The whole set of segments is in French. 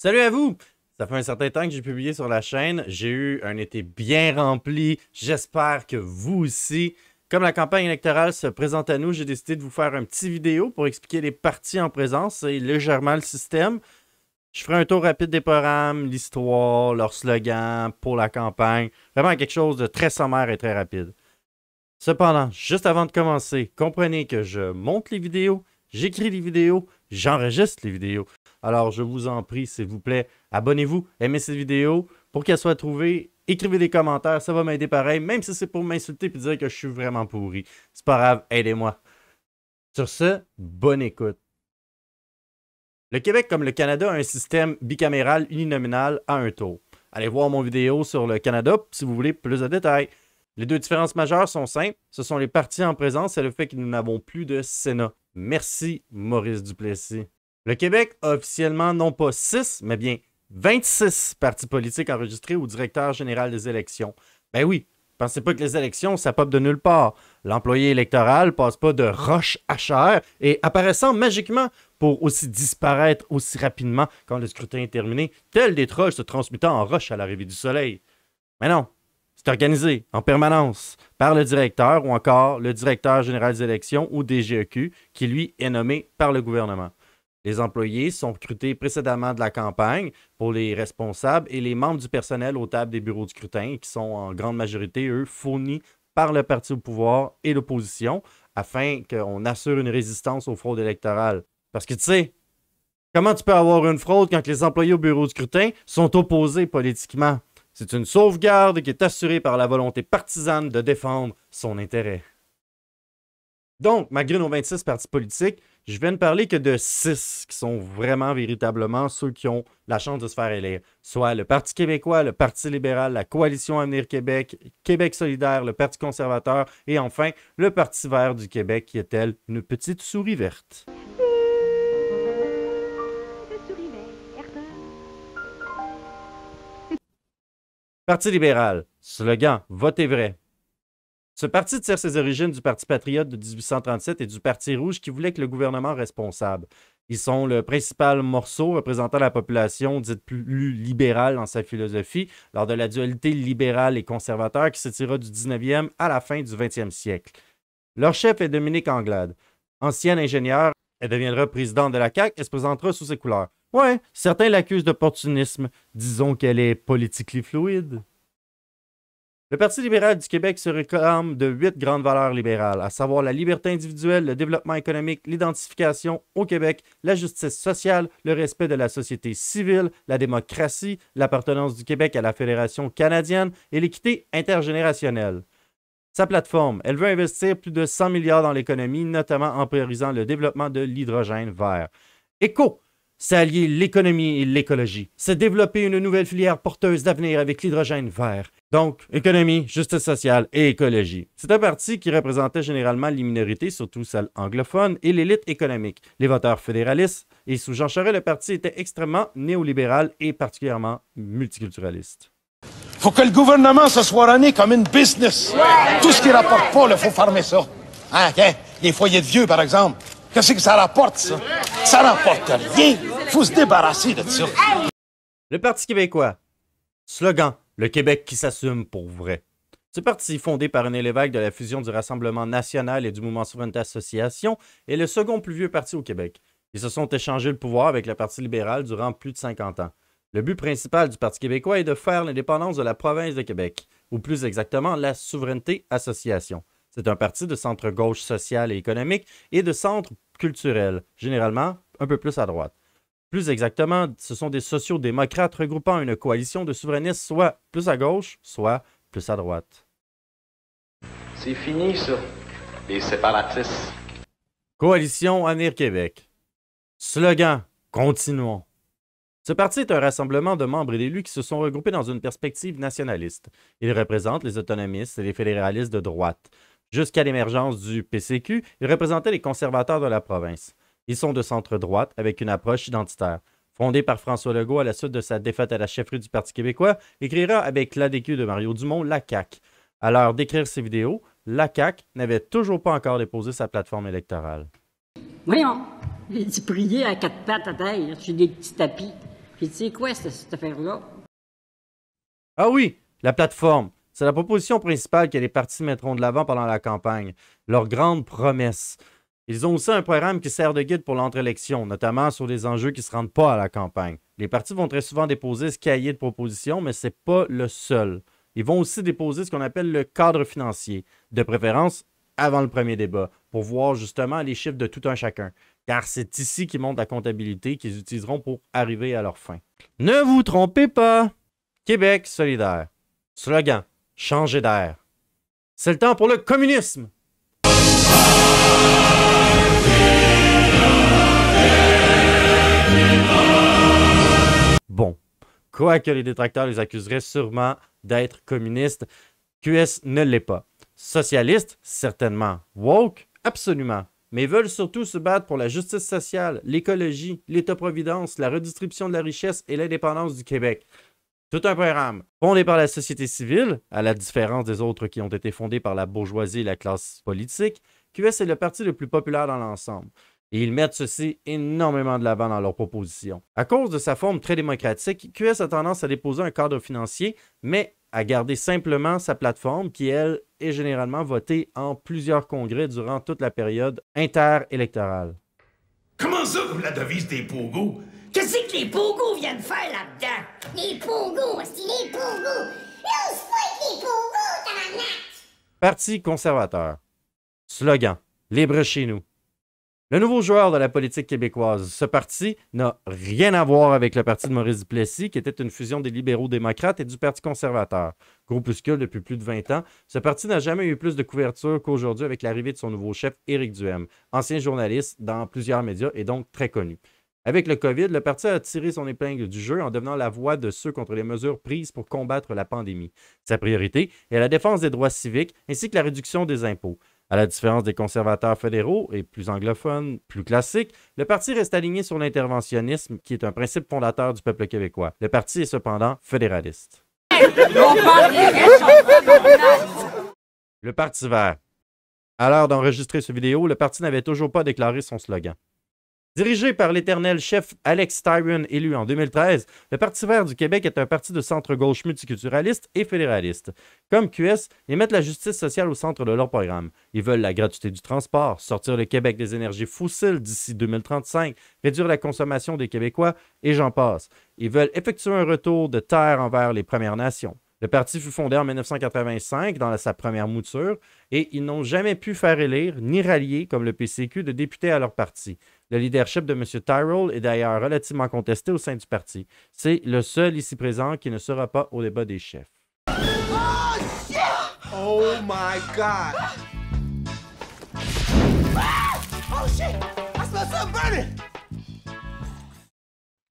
Salut à vous! Ça fait un certain temps que j'ai publié sur la chaîne. J'ai eu un été bien rempli. J'espère que vous aussi. Comme la campagne électorale se présente à nous, j'ai décidé de vous faire un petit vidéo pour expliquer les partis en présence et légèrement le système. Je ferai un tour rapide des programmes, l'histoire, leurs slogans pour la campagne. Vraiment quelque chose de très sommaire et très rapide. Cependant, juste avant de commencer, comprenez que je monte les vidéos, j'écris les vidéos, j'enregistre les vidéos. Alors, je vous en prie, s'il vous plaît, abonnez-vous, aimez cette vidéo pour qu'elle soit trouvée. Écrivez des commentaires, ça va m'aider pareil, même si c'est pour m'insulter et dire que je suis vraiment pourri. C'est pas grave, aidez-moi. Sur ce, bonne écoute. Le Québec, comme le Canada, a un système bicaméral uninominal à un tour. Allez voir mon vidéo sur le Canada si vous voulez plus de détails. Les deux différences majeures sont simples. Ce sont les partis en présence et le fait que nous n'avons plus de Sénat. Merci, Maurice Duplessis. Le Québec a officiellement non pas 6, mais bien 26 partis politiques enregistrés au directeur général des élections. Ben oui, pensez pas que les élections, ça pop de nulle part. L'employé électoral passe pas de roche à chair et apparaissant magiquement pour aussi disparaître aussi rapidement quand le scrutin est terminé, tel des troches se transmutant en roche à l'arrivée du soleil. Mais non, c'est organisé en permanence par le directeur ou encore le directeur général des élections ou DGEQ qui lui est nommé par le gouvernement. Les employés sont recrutés précédemment de la campagne pour les responsables et les membres du personnel aux tables des bureaux de scrutin qui sont en grande majorité, eux, fournis par le parti au pouvoir et l'opposition afin qu'on assure une résistance aux fraudes électorales. Parce que tu sais, comment tu peux avoir une fraude quand les employés au bureau de scrutin sont opposés politiquement? C'est une sauvegarde qui est assurée par la volonté partisane de défendre son intérêt. Donc, malgré nos 26 partis politiques, je viens de parler que de 6 qui sont vraiment véritablement ceux qui ont la chance de se faire élire. Soit le Parti québécois, le Parti libéral, la Coalition Avenir Québec, Québec solidaire, le Parti conservateur et enfin le Parti vert du Québec qui est tel une petite souris verte. Parti libéral. Slogan « Votez vrai ». Ce parti tire ses origines du Parti patriote de 1837 et du Parti rouge qui voulait que le gouvernement responsable. Ils sont le principal morceau représentant la population dite plus libérale dans sa philosophie lors de la dualité libérale et conservateur qui s'étira du 19e à la fin du 20e siècle. Leur chef est Dominique Anglade. Ancienne ingénieure, elle deviendra présidente de la CAQ et se présentera sous ses couleurs. Ouais, certains l'accusent d'opportunisme. Disons qu'elle est politiquement fluide. Le Parti libéral du Québec se réclame de 8 grandes valeurs libérales, à savoir la liberté individuelle, le développement économique, l'identification au Québec, la justice sociale, le respect de la société civile, la démocratie, l'appartenance du Québec à la Fédération canadienne et l'équité intergénérationnelle. Sa plateforme, elle veut investir plus de 100 milliards dans l'économie, notamment en priorisant le développement de l'hydrogène vert. Éco, c'est allier l'économie et l'écologie. C'est développer une nouvelle filière porteuse d'avenir avec l'hydrogène vert. Donc, économie, justice sociale et écologie. C'est un parti qui représentait généralement les minorités, surtout celles anglophones, et l'élite économique, les voteurs fédéralistes. Et sous Jean Charest, le parti était extrêmement néolibéral et particulièrement multiculturaliste. Faut que le gouvernement se soit runné comme une business. Ouais. Tout ce qui rapporte pas, il faut fermer ça. Hein, les foyers de vieux, par exemple. Qu'est-ce que ça rapporte, ça? Ça rapporte rien. Faut se débarrasser de ça. Le Parti québécois. Slogan. Le Québec qui s'assume pour vrai. Ce parti, fondé par René Lévesque de la fusion du Rassemblement national et du Mouvement Souveraineté Association, est le second plus vieux parti au Québec. Ils se sont échangés le pouvoir avec le Parti libéral durant plus de 50 ans. Le but principal du Parti québécois est de faire l'indépendance de la province de Québec, ou plus exactement la Souveraineté Association. C'est un parti de centre-gauche social et économique et de centre culturel, généralement un peu plus à droite. Plus exactement, ce sont des sociaux-démocrates regroupant une coalition de souverainistes soit plus à gauche, soit plus à droite. C'est fini, ça, les séparatistes. Coalition Avenir Québec. Slogan, continuons. Ce parti est un rassemblement de membres et d'élus qui se sont regroupés dans une perspective nationaliste. Il représente les autonomistes et les fédéralistes de droite. Jusqu'à l'émergence du PCQ, il représentait les conservateurs de la province. Ils sont de centre-droite avec une approche identitaire. Fondé par François Legault à la suite de sa défaite à la chefferie du Parti québécois, il créera avec l'ADQ de Mario Dumont la CAQ. À l'heure d'écrire ces vidéos, la CAQ n'avait toujours pas encore déposé sa plateforme électorale. Voyons, j'ai prié à quatre pattes à terre sur des petits tapis. Puis tu sais quoi, cette affaire-là? Ah oui, la plateforme. C'est la proposition principale que les partis mettront de l'avant pendant la campagne. Leur grande promesse. Ils ont aussi un programme qui sert de guide pour l'entre-élection, notamment sur des enjeux qui ne se rendent pas à la campagne. Les partis vont très souvent déposer ce cahier de propositions, mais ce n'est pas le seul. Ils vont aussi déposer ce qu'on appelle le cadre financier, de préférence avant le premier débat, pour voir justement les chiffres de tout un chacun. Car c'est ici qu'ils montrent la comptabilité qu'ils utiliseront pour arriver à leur fin. Ne vous trompez pas! Québec solidaire. Slogan, changer d'air. C'est le temps pour le communisme! Bon, quoique les détracteurs les accuseraient sûrement d'être communistes, QS ne l'est pas. Socialiste, certainement. Woke, absolument. Mais ils veulent surtout se battre pour la justice sociale, l'écologie, l'État-providence, la redistribution de la richesse et l'indépendance du Québec. Tout un programme fondé par la société civile, à la différence des autres qui ont été fondés par la bourgeoisie et la classe politique. QS est le parti le plus populaire dans l'ensemble. Et ils mettent ceci énormément de l'avant dans leurs propositions. À cause de sa forme très démocratique, QS a tendance à déposer un cadre financier, mais à garder simplement sa plateforme qui, elle, est généralement votée en plusieurs congrès durant toute la période interélectorale. Comment ça, comme la devise des pogos? Qu'est-ce que les pogos viennent faire là-dedans? Les pogos, c'est les pogos! Là, c'est pas les pogos, tabarnak! Parti conservateur. Slogan, libre chez nous. Le nouveau joueur de la politique québécoise, ce parti n'a rien à voir avec le parti de Maurice Duplessis, qui était une fusion des libéraux-démocrates et du Parti conservateur. Groupuscule depuis plus de 20 ans, ce parti n'a jamais eu plus de couverture qu'aujourd'hui avec l'arrivée de son nouveau chef, Éric Duhem, ancien journaliste dans plusieurs médias et donc très connu. Avec le COVID, le parti a tiré son épingle du jeu en devenant la voix de ceux contre les mesures prises pour combattre la pandémie. Sa priorité est la défense des droits civiques ainsi que la réduction des impôts. À la différence des conservateurs fédéraux et plus anglophones, plus classiques, le parti reste aligné sur l'interventionnisme qui est un principe fondateur du peuple québécois. Le parti est cependant fédéraliste. Le Parti vert. À l'heure d'enregistrer cette vidéo, le parti n'avait toujours pas déclaré son slogan. Dirigé par l'éternel chef Alex Tyron, élu en 2013, le Parti vert du Québec est un parti de centre-gauche multiculturaliste et fédéraliste. Comme QS, ils mettent la justice sociale au centre de leur programme. Ils veulent la gratuité du transport, sortir le Québec des énergies fossiles d'ici 2035, réduire la consommation des Québécois, et j'en passe. Ils veulent effectuer un retour de terre envers les Premières Nations. Le parti fut fondé en 1985 dans sa première mouture et ils n'ont jamais pu faire élire ni rallier, comme le PCQ, de députés à leur parti. Le leadership de M. Tyrrell est d'ailleurs relativement contesté au sein du parti. C'est le seul ici présent qui ne sera pas au débat des chefs. Oh, shit! Oh my God! Ah! Oh shit! I smell something burning!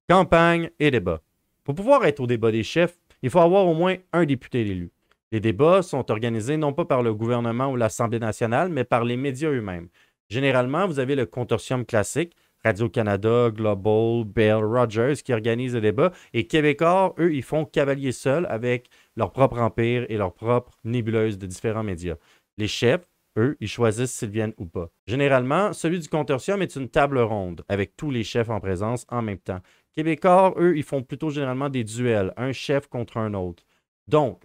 Campagne et débat. Pour pouvoir être au débat des chefs, il faut avoir au moins un député élu. Les débats sont organisés non pas par le gouvernement ou l'Assemblée nationale, mais par les médias eux-mêmes. Généralement, vous avez le consortium classique, Radio-Canada, Global, Bell, Rogers, qui organisent le débat, et Québécois, eux, ils font cavalier seul avec leur propre empire et leur propre nébuleuse de différents médias. Les chefs, eux, ils choisissent s'ils viennent ou pas. Généralement, celui du consortium est une table ronde, avec tous les chefs en présence en même temps. Québécois, eux, ils font plutôt généralement des duels, un chef contre un autre. Donc,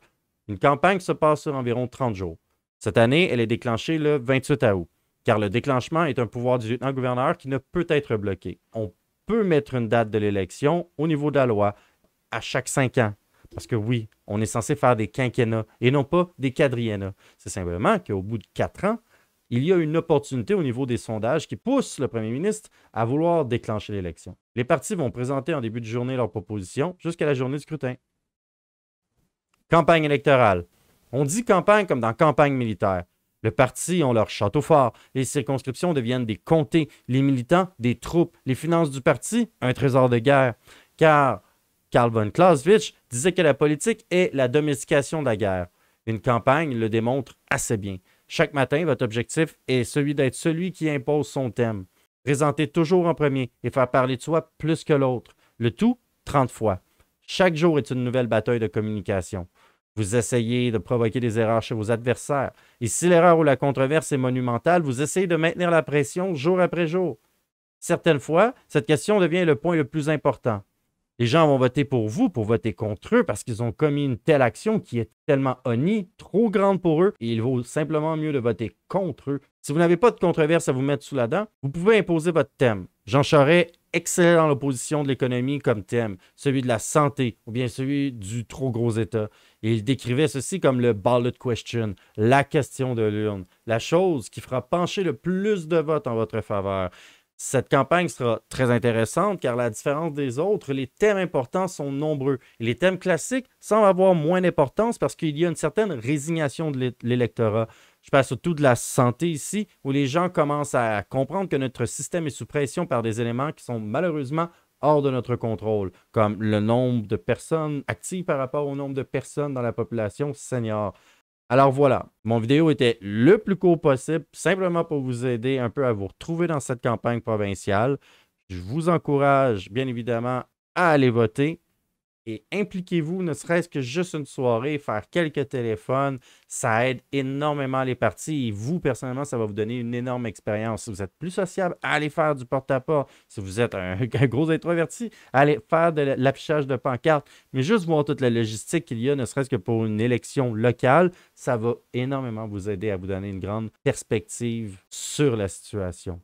une campagne se passe sur environ 30 jours. Cette année, elle est déclenchée le 28 août, car le déclenchement est un pouvoir du lieutenant-gouverneur qui ne peut être bloqué. On peut mettre une date de l'élection au niveau de la loi à chaque 5 ans. Parce que oui, on est censé faire des quinquennats et non pas des quadriennats. C'est simplement qu'au bout de 4 ans, il y a une opportunité au niveau des sondages qui pousse le premier ministre à vouloir déclencher l'élection. Les partis vont présenter en début de journée leurs propositions jusqu'à la journée du scrutin. Campagne électorale. On dit campagne comme dans campagne militaire. Le parti ont leur château fort. Les circonscriptions deviennent des comtés. Les militants, des troupes. Les finances du parti, un trésor de guerre. Car Karl von Clausewitz disait que la politique est la domestication de la guerre. Une campagne le démontre assez bien. Chaque matin, votre objectif est celui d'être celui qui impose son thème. Présenter toujours en premier et faire parler de soi plus que l'autre. Le tout, 30 fois. Chaque jour est une nouvelle bataille de communication. Vous essayez de provoquer des erreurs chez vos adversaires. Et si l'erreur ou la controverse est monumentale, vous essayez de maintenir la pression jour après jour. Certaines fois, cette question devient le point le plus important. Les gens vont voter pour vous, pour voter contre eux, parce qu'ils ont commis une telle action qui est tellement honnie, trop grande pour eux, et il vaut simplement mieux de voter contre eux. Si vous n'avez pas de controverse à vous mettre sous la dent, vous pouvez imposer votre thème. Jean Charest, excellent dans l'opposition de l'économie comme thème, celui de la santé, ou bien celui du trop gros État. Et il décrivait ceci comme le ballot question, la question de l'urne, la chose qui fera pencher le plus de votes en votre faveur. Cette campagne sera très intéressante car, à la différence des autres, les thèmes importants sont nombreux. Et les thèmes classiques semblent avoir moins d'importance parce qu'il y a une certaine résignation de l'électorat. Je parle surtout de la santé ici, où les gens commencent à comprendre que notre système est sous pression par des éléments qui sont malheureusement hors de notre contrôle, comme le nombre de personnes actives par rapport au nombre de personnes dans la population senior. Alors voilà, mon vidéo était le plus court possible, simplement pour vous aider un peu à vous retrouver dans cette campagne provinciale. Je vous encourage bien évidemment à aller voter et impliquez-vous, ne serait-ce que juste une soirée, faire quelques téléphones, ça aide énormément les partis et vous, personnellement, ça va vous donner une énorme expérience. Si vous êtes plus sociable, allez faire du porte-à-porte. Si vous êtes un gros introverti, allez faire de l'affichage de pancartes. Mais juste voir toute la logistique qu'il y a, ne serait-ce que pour une élection locale, ça va énormément vous aider à vous donner une grande perspective sur la situation.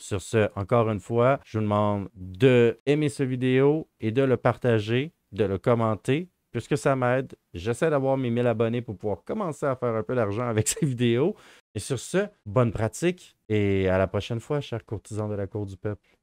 Sur ce, encore une fois, je vous demande d'aimer cette vidéo et de le partager, de le commenter, puisque ça m'aide. J'essaie d'avoir mes 1000 abonnés pour pouvoir commencer à faire un peu d'argent avec ces vidéos. Et sur ce, bonne pratique et à la prochaine fois, chers courtisans de la Cour du Peuple.